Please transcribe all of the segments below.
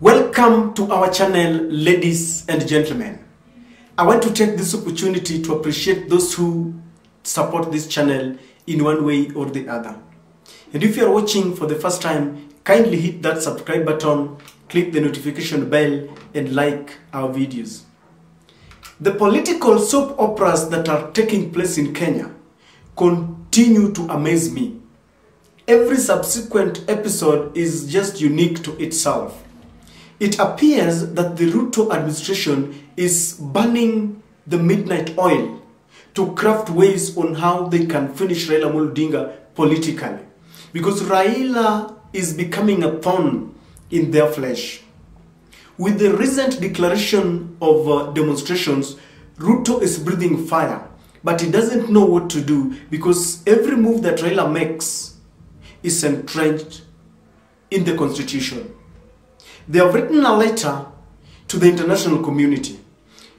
Welcome to our channel, ladies and gentlemen. I want to take this opportunity to appreciate those who support this channel in one way or the other. And if you are watching for the first time, kindly hit that subscribe button, click the notification bell, and like our videos. The political soap operas that are taking place in Kenya continue to amaze me. Every subsequent episode is just unique to itself. It appears that the Ruto administration is burning the midnight oil to craft ways on how they can finish Raila Odinga politically. Because Raila is becoming a thorn in their flesh. With the recent declaration of demonstrations, Ruto is breathing fire, but he doesn't know what to do because every move that Raila makes is entrenched in the constitution. They have written a letter to the international community,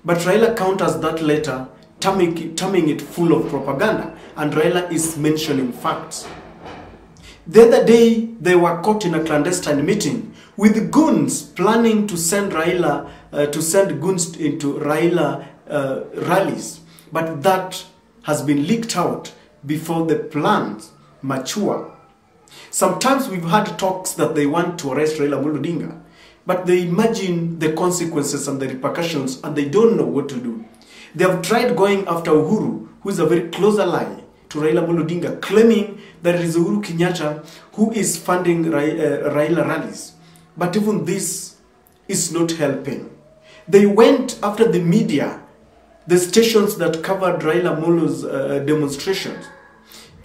but Raila counters that letter, terming it full of propaganda, and Raila is mentioning facts. The other day, they were caught in a clandestine meeting with goons planning to send goons into Raila rallies, but that has been leaked out before the plans mature. Sometimes we've had talks that they want to arrest Raila Odinga, but they imagine the consequences and the repercussions and they don't know what to do. They have tried going after Uhuru, who is a very close ally to Raila Odinga, claiming that it is Uhuru Kenyatta who is funding Raila rallies. But even this is not helping. They went after the media, the stations that covered Raila Molo's demonstrations.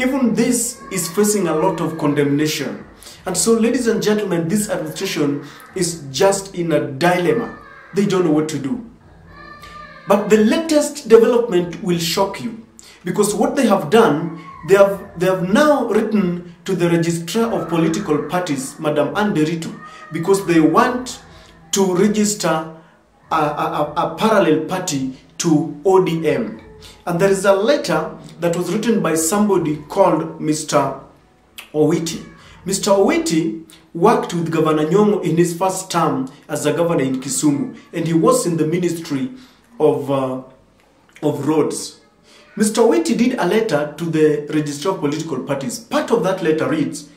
Even this is facing a lot of condemnation. And so, ladies and gentlemen, this administration is just in a dilemma. They don't know what to do. But the latest development will shock you. Because what they have done, they have now written to the registrar of political parties, Madam Anderito, because they want to register a parallel party to ODM. And there is a letter that was written by somebody called Mr. Owiti. Mr. Owiti worked with Governor Nyong'o in his first term as a governor in Kisumu, and he was in the Ministry of Roads. Mr. Owiti did a letter to the Registrar of Political Parties. Part of that letter reads,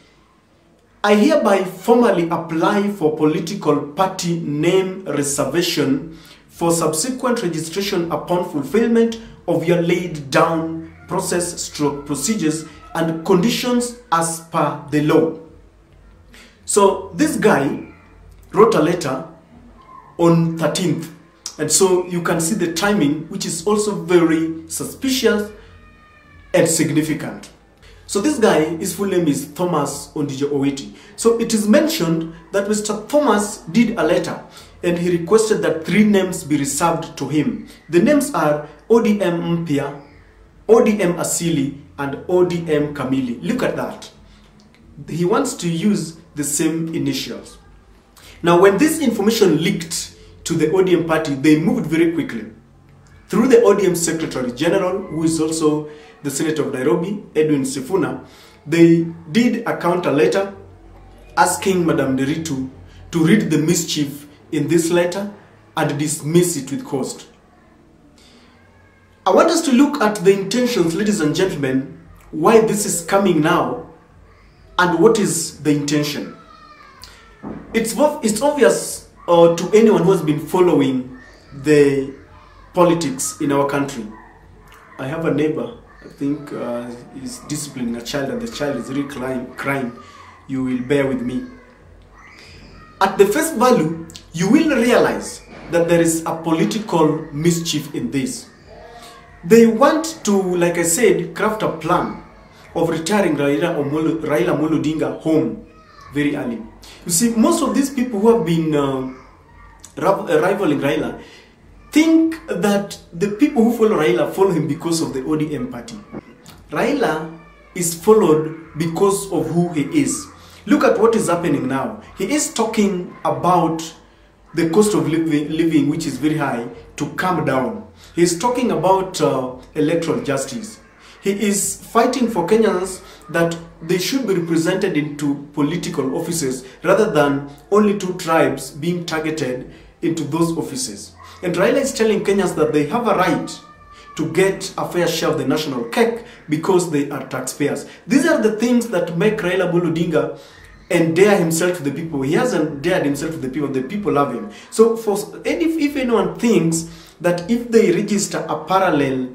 I hereby formally apply for political party name reservation for subsequent registration upon fulfillment of your laid down procedures and conditions as per the law. So this guy wrote a letter on 13th. And so you can see the timing, which is also very suspicious and significant. So this guy, his full name is Thomas Ondijo Owiti. So it is mentioned that Mr. Thomas did a letter and he requested that 3 names be reserved to him. The names are ODM Mpia, ODM ASILI, and ODM Kamili. Look at that. He wants to use the same initials. Now, when this information leaked to the ODM party, they moved very quickly. Through the ODM Secretary General, who is also the Senator of Nairobi, Edwin Sifuna, they did a counter letter asking Madam Nderitu to read the mischief in this letter and dismiss it with cost. I want us to look at the intentions, ladies and gentlemen, why this is coming now and what is the intention. It's obvious to anyone who has been following the politics in our country. I have a neighbor, I think is disciplining a child and the child is really crying. You will bear with me. At the face value, you will realize that there is a political mischief in this. They want to, like I said, craft a plan of retiring Raila Odinga home very early. You see, most of these people who have been rivaling Raila think that the people who follow Raila follow him because of the ODM party. Raila is followed because of who he is. Look at what is happening now. He is talking about the cost of living, which is very high, to come down. He is talking about electoral justice. He is fighting for Kenyans that they should be represented into political offices rather than only 2 tribes being targeted into those offices. And Raila is telling Kenyans that they have a right to get a fair share of the national cake because they are taxpayers. These are the things that make Raila Odinga endear himself to the people. He hasn't endeared himself to the people love him. So if anyone thinks that if they register a parallel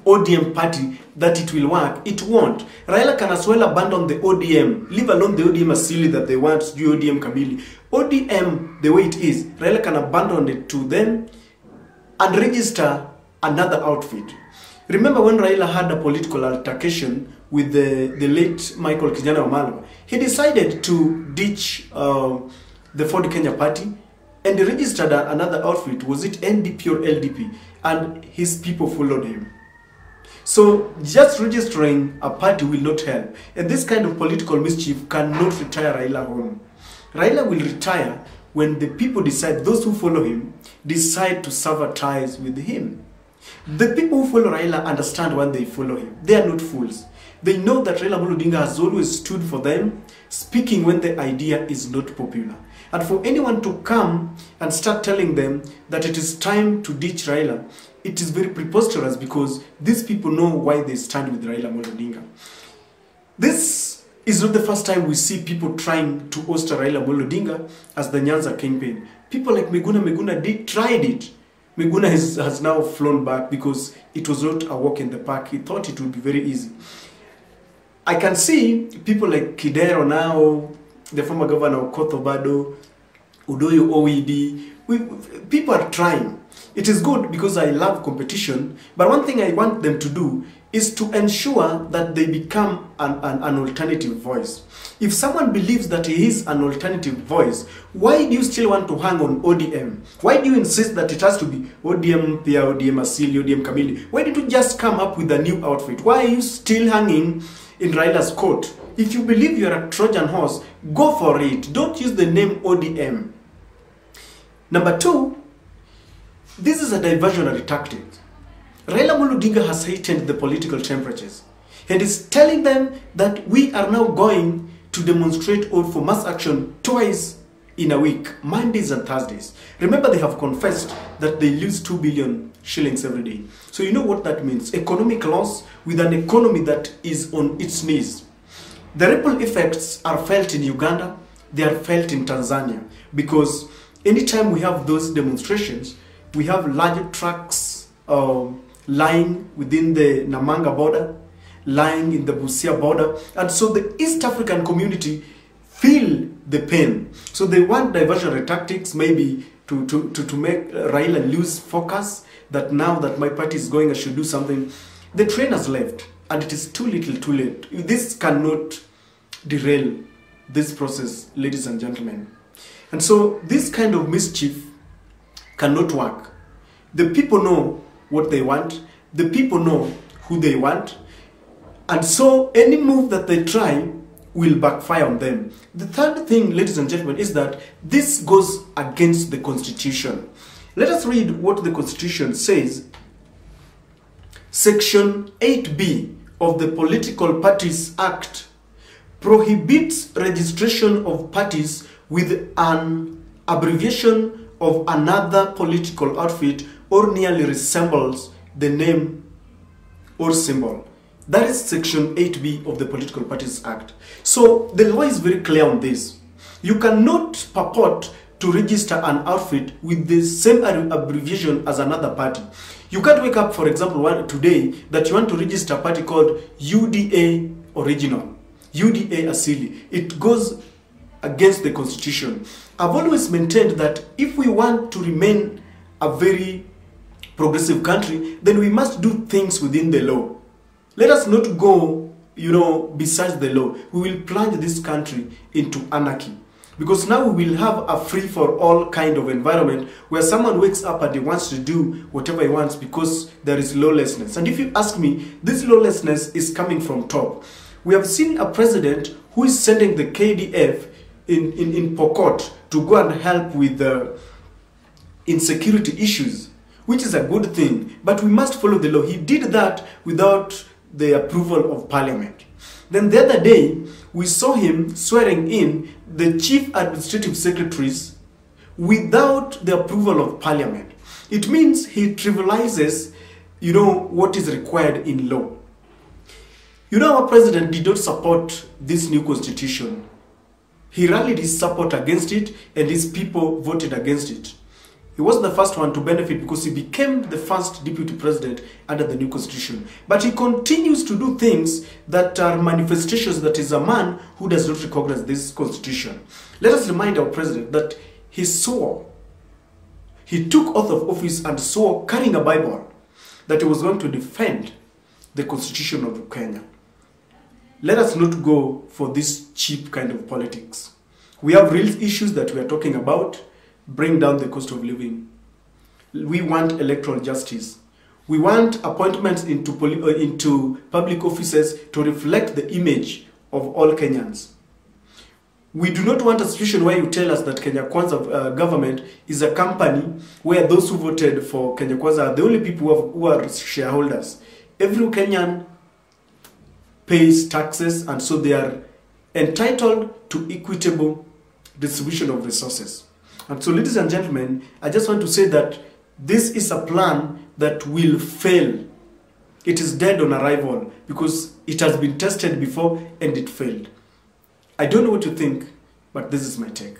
ODM party that it will work, it won't. Raila can as well abandon the ODM, leave alone the ODM ASILI that they want to do ODM Kamili. ODM, the way it is, Raila can abandon it to them and register another outfit. Remember when Raila had a political altercation with the late Michael Kijana Wamalwa, he decided to ditch the Ford Kenya party and he registered another outfit. Was it NDP or LDP? And his people followed him. So just registering a party will not help. And this kind of political mischief cannot retire Raila home. Raila will retire when the people decide, those who follow him, decide to sever ties with him. The people who follow Raila understand when they follow him. They are not fools. They know that Raila Odinga has always stood for them, speaking when the idea is not popular. And for anyone to come and start telling them that it is time to ditch Raila, it is very preposterous because these people know why they stand with Raila Odinga. This is not the first time we see people trying to oust Raila Odinga as the Nyanza campaign. People like Miguna tried it. Miguna has now flown back because it was not a walk in the park. He thought it would be very easy. I can see people like Kidero now, the former governor of Kotobado, Udoyo OED. People are trying. It is good because I love competition, but one thing I want them to do is to ensure that they become an alternative voice. If someone believes that he is an alternative voice, why do you still want to hang on ODM? Why do you insist that it has to be ODM Pia, ODM ASILI, ODM Kamili? Why didn't you just come up with a new outfit? Why are you still hanging in Raila's coat? If you believe you're a Trojan horse, go for it. Don't use the name ODM. Number 2, this is a diversionary tactic. Raila Odinga has heightened the political temperatures and is telling them that we are now going to demonstrate oath for mass action twice in a week, Mondays and Thursdays. Remember, they have confessed that they lose 2 billion shillings every day. So you know what that means. Economic loss with an economy that is on its knees. The ripple effects are felt in Uganda, they are felt in Tanzania, because anytime we have those demonstrations, we have large trucks lying within the Namanga border, lying in the Busia border, and so the East African community feel the pain. So they want diversionary tactics, maybe to make Raila lose focus, that now that my party is going, I should do something. The train has left, and it is too little, too late. This cannot derail this process, ladies and gentlemen. And so this kind of mischief cannot work. The people know what they want. The people know who they want. And so any move that they try will backfire on them. The third thing, ladies and gentlemen, is that this goes against the Constitution. Let us read what the Constitution says. Section 8B of the Political Parties Act prohibits registration of parties with an abbreviation of another political outfit or nearly resembles the name or symbol. That is Section 8B of the Political Parties Act. So the law is very clear on this. You cannot purport to register an outfit with the same abbreviation as another party. You can't wake up, for example, today that you want to register a party called UDA Original, UDA ASILI. It goes against the Constitution. I've always maintained that if we want to remain a very progressive country, then we must do things within the law. Let us not go, besides the law. We will plunge this country into anarchy. Because now we will have a free-for-all kind of environment where someone wakes up and he wants to do whatever he wants because there is lawlessness. And if you ask me, this lawlessness is coming from top. We have seen a president who is sending the KDF in Pokot to go and help with the insecurity issues, which is a good thing. But we must follow the law. He did that without the approval of parliament. Then the other day, we saw him swearing in the chief administrative secretaries without the approval of parliament. It means he trivializes, what is required in law. Our president did not support this new constitution. He rallied his support against it, and his people voted against it. He wasn't the first one to benefit because he became the first deputy president under the new constitution. But he continues to do things that are manifestations that is a man who does not recognize this constitution. Let us remind our president that he swore, he took oath of office and swore, carrying a Bible, that he was going to defend the constitution of Kenya. Let us not go for this cheap kind of politics. We have real issues that we are talking about. Bring down the cost of living. We want electoral justice. We want appointments into public offices to reflect the image of all Kenyans. We do not want a situation where you tell us that Kenya Kwanza government is a company where those who voted for Kenya Kwanza are the only people who are shareholders. Every Kenyan pays taxes, and so they are entitled to equitable distribution of resources. And so, ladies and gentlemen, I just want to say that this is a plan that will fail. It is dead on arrival because it has been tested before and it failed. I don't know what you think, but this is my take.